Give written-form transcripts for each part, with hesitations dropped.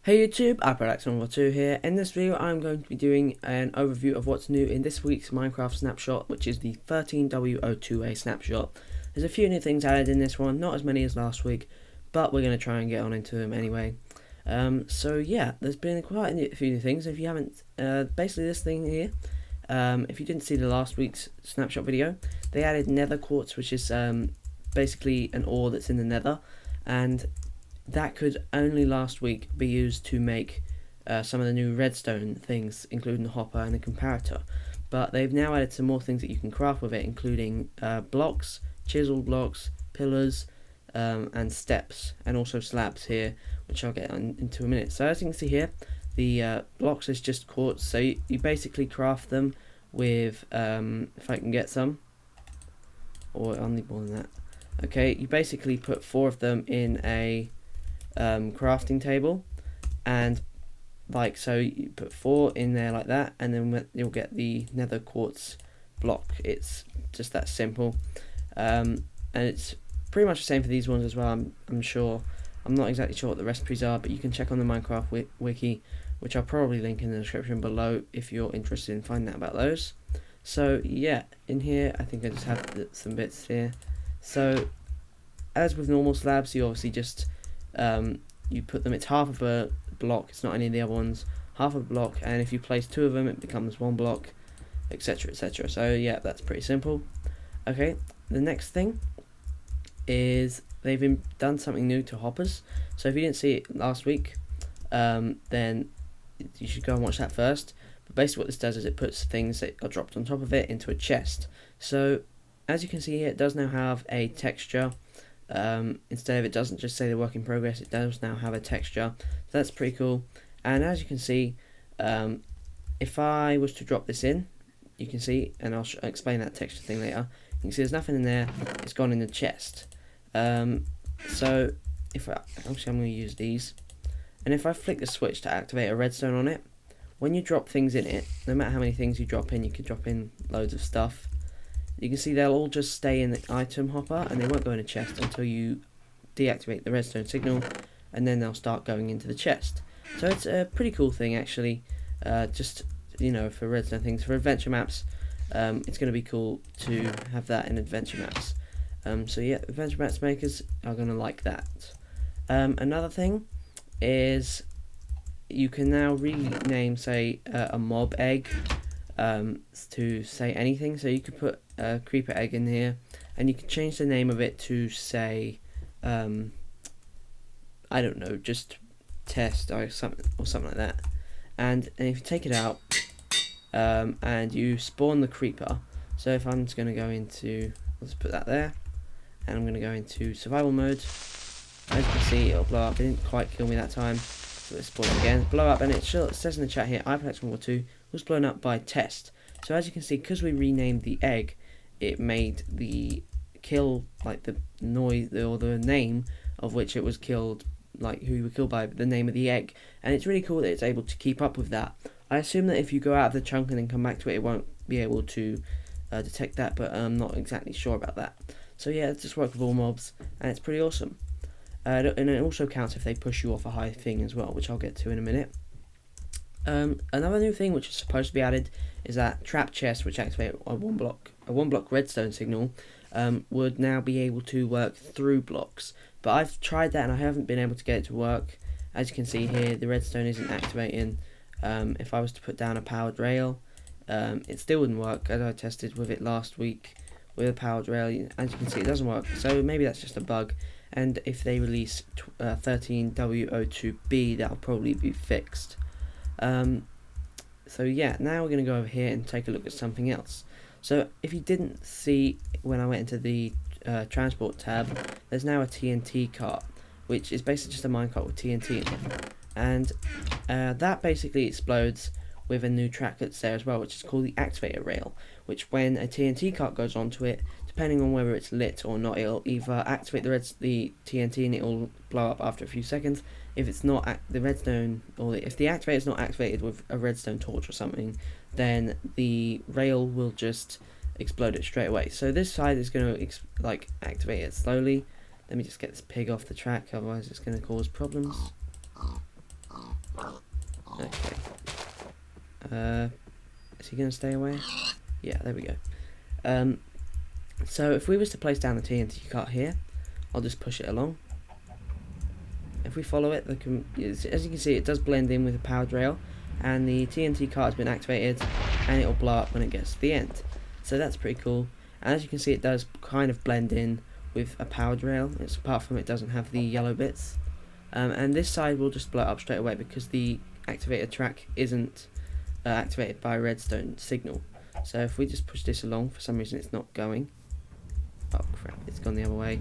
Hey YouTube, iPodPlaysGames here. In this video I'm going to be doing an overview of what's new in this week's Minecraft snapshot, which is the 13w02a snapshot. There's a few new things added in this one, not as many as last week, but we're going to try and get on into them anyway. So yeah, there's been quite a few new things. If you haven't, basically this thing here, if you didn't see the last week's snapshot video, they added nether quartz, which is basically an ore that's in the nether, and that could only last week be used to make some of the new redstone things, including the hopper and the comparator. But they've now added some more things that you can craft with it, including blocks, chisel blocks, pillars, and steps, and also slabs here, which I'll get into a minute. So as you can see here, the blocks is just quartz, so you basically craft them with, if I can get some, or I'll need more than that. Okay, you basically put 4 of them in a crafting table, and like so you put 4 in there like that, and then you'll get the nether quartz block. It's just that simple, and it's pretty much the same for these ones as well. I'm sure, I'm not exactly sure what the recipes are, but you can check on the Minecraft wiki, which I'll probably link in the description below if you're interested in finding out about those. So yeah, in here I think I just have some bits here. So as with normal slabs, you obviously just you put them, it's half of a block, it's not any of the other ones, half of a block, and if you place 2 of them it becomes 1 block, etc, etc. So yeah, that's pretty simple. Okay, the next thing is they've done something new to hoppers. So if you didn't see it last week, then you should go and watch that first. But basically what this does is it puts things that are dropped on top of it into a chest. So as you can see here, it does now have a texture. Instead of, it doesn't just say the work in progress, it does now have a texture. So that's pretty cool. And as you can see, if I was to drop this in, you can see, and I'll explain that texture thing later, you can see there's nothing in there, it's gone in the chest. So if obviously I'm going to use these, and if I flick the switch to activate a redstone on it, when you drop things in it, no matter how many things you drop in, you can drop in loads of stuff. You can see they'll all just stay in the item hopper, and they won't go in a chest until you deactivate the redstone signal, and then they'll start going into the chest. So it's a pretty cool thing actually, just, you know, for redstone things. For adventure maps, it's going to be cool to have that in adventure maps. So yeah, adventure maps makers are going to like that. Another thing is you can now rename, say, a mob egg to say anything. So you could put a creeper egg in here, and you can change the name of it to say, I don't know, just test or something like that. And if you take it out, and you spawn the creeper. So if I'm just going to go into, let's put that there, and I'm going to go into survival mode. As you can see, it'll blow up. It didn't quite kill me that time. So let's spawn it again, blow up, and it says in the chat here, iPodPlaysGames was blown up by test. So as you can see, because we renamed the egg, it made the kill, like the noise or the name of which it was killed, like who you were killed by, the name of the egg. And it's really cool that it's able to keep up with that. I assume that if you go out of the chunk and then come back to it, it won't be able to detect that, but I'm not exactly sure about that. So yeah, it just works with all mobs, and it's pretty awesome. And it also counts if they push you off a high thing as well, which I'll get to in a minute. Another new thing which is supposed to be added is that trap chest, which activate a one block redstone signal, would now be able to work through blocks. But I've tried that and I haven't been able to get it to work. As you can see here, the redstone isn't activating. If I was to put down a powered rail, it still wouldn't work, as I tested with it last week with a powered rail. As you can see, it doesn't work, so maybe that's just a bug. And if they release 13w02b, that'll probably be fixed. So yeah, now we're going to go over here and take a look at something else. So if you didn't see when I went into the transport tab, there's now a TNT cart, which is basically just a minecart with TNT in it. And that basically explodes with a new track that's there as well, which is called the activator rail, which when a TNT cart goes onto it, depending on whether it's lit or not, it'll either activate the TNT and it'll blow up after a few seconds. If it's not the redstone, or if the activator is not activated with a redstone torch or something, then the rail will just explode it straight away. So this side is going to activate it slowly. Let me just get this pig off the track, otherwise it's going to cause problems. Is he going to stay away? Yeah, there we go. So if we was to place down the TNT cart here, I'll just push it along. If we follow it, as you can see, it does blend in with the powered rail, and the TNT cart has been activated, and it will blow up when it gets to the end. So that's pretty cool. And as you can see, it does kind of blend in with a powered rail. It's apart from it doesn't have the yellow bits. And this side will just blow up straight away because the activated track isn't activated by a redstone signal. So if we just push this along, for some reason it's not going. Oh crap, it's gone the other way.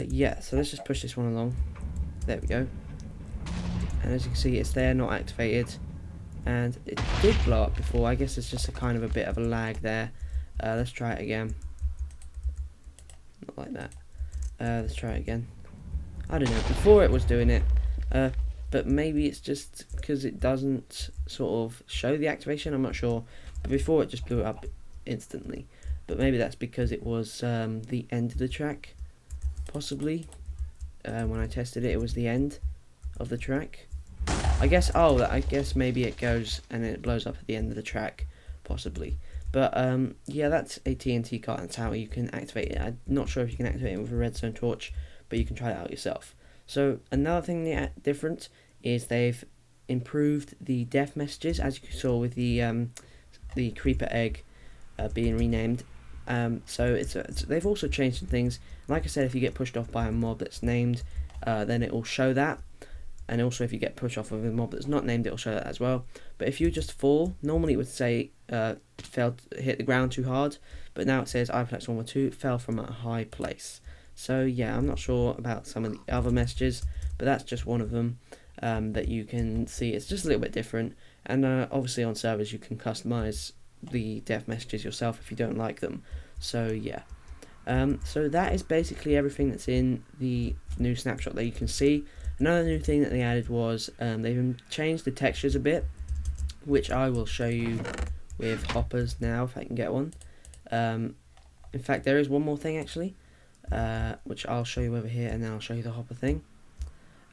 Yeah, so let's just push this one along. There we go. And as you can see, it's there, not activated. And it did blow up before. I guess it's just a kind of a bit of a lag there. Let's try it again. Not like that. Let's try it again. I don't know, before it was doing it. But maybe it's just because it doesn't sort of show the activation, I'm not sure. But before it just blew up instantly. But maybe that's because it was the end of the track, possibly. When I tested it, it was the end of the track. I guess maybe it goes and then it blows up at the end of the track, possibly. But yeah, that's a TNT cart. That's how you can activate it. I'm not sure if you can activate it with a redstone torch, but you can try it out yourself. So another thing different is they've improved the death messages, as you saw with the creeper egg being renamed. So they've also changed some things. Like I said, if you get pushed off by a mob that's named, then it will show that. And also if you get pushed off of a mob that's not named, it will show that as well. But if you just fall, normally it would say hit the ground too hard, but now it says iPodPlaysGames fell from a high place. So yeah, I'm not sure about some of the other messages, but that's just one of them that you can see. It's just a little bit different, and obviously on servers you can customize the death messages yourself if you don't like them. So yeah, so that is basically everything that's in the new snapshot that you can see. Another new thing that they added was they've changed the textures a bit, which I will show you with hoppers now if I can get one. In fact, there is one more thing actually, which I'll show you over here, and then I'll show you the hopper thing.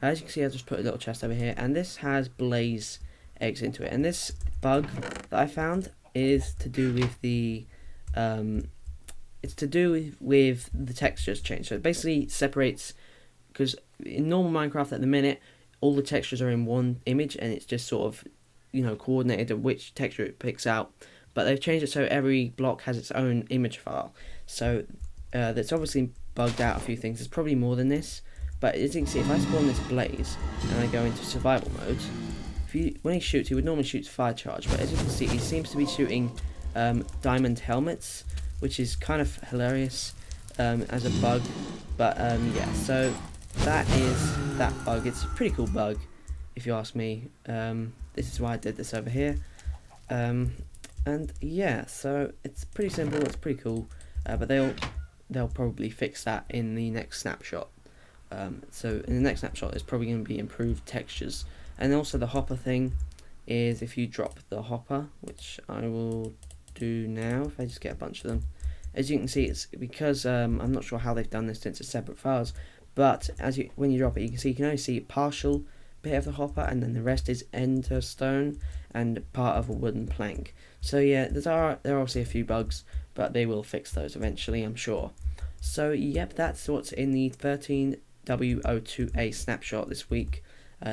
As you can see, I just put a little chest over here, and this has blaze eggs into it. And this bug that I found is to do with the with the textures change. So it basically separates, because in normal Minecraft at the minute, all the textures are in one image, and it's just sort of, coordinated to which texture it picks out. But they've changed it so every block has its own image file. So that's obviously bugged out a few things. There's probably more than this. But as you can see, if I spawn this blaze and I go into survival mode, when he shoots, he would normally shoot fire charge. But as you can see, he seems to be shooting diamond helmets, which is kind of hilarious as a bug. But yeah, so that is that bug. It's a pretty cool bug, if you ask me. This is why I did this over here. And yeah, so it's pretty simple. It's pretty cool. But they'll probably fix that in the next snapshot. So in the next snapshot, there's probably going to be improved textures. And also the hopper thing is, if you drop the hopper, which I will do now if I just get a bunch of them. As you can see, it's because I'm not sure how they've done this since it's separate files, but when you drop it, you can only see a partial bit of the hopper, and then the rest is ender stone and part of a wooden plank. So yeah, there are obviously a few bugs, but they will fix those eventually, I'm sure. So yep, that's what's in the 13w02a snapshot this week.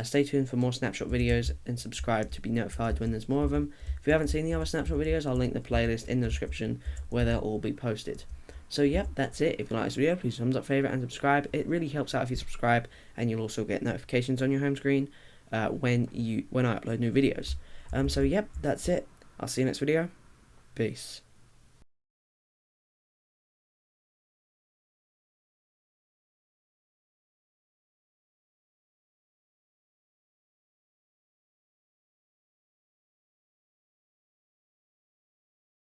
Stay tuned for more snapshot videos and subscribe to be notified when there's more of them. If you haven't seen the other snapshot videos, I'll link the playlist in the description where they'll all be posted. So yep, that's it. If you like this video, please thumbs up, favourite and subscribe. It really helps out if you subscribe, and you'll also get notifications on your home screen when I upload new videos. So yep, that's it. I'll see you next video. Peace.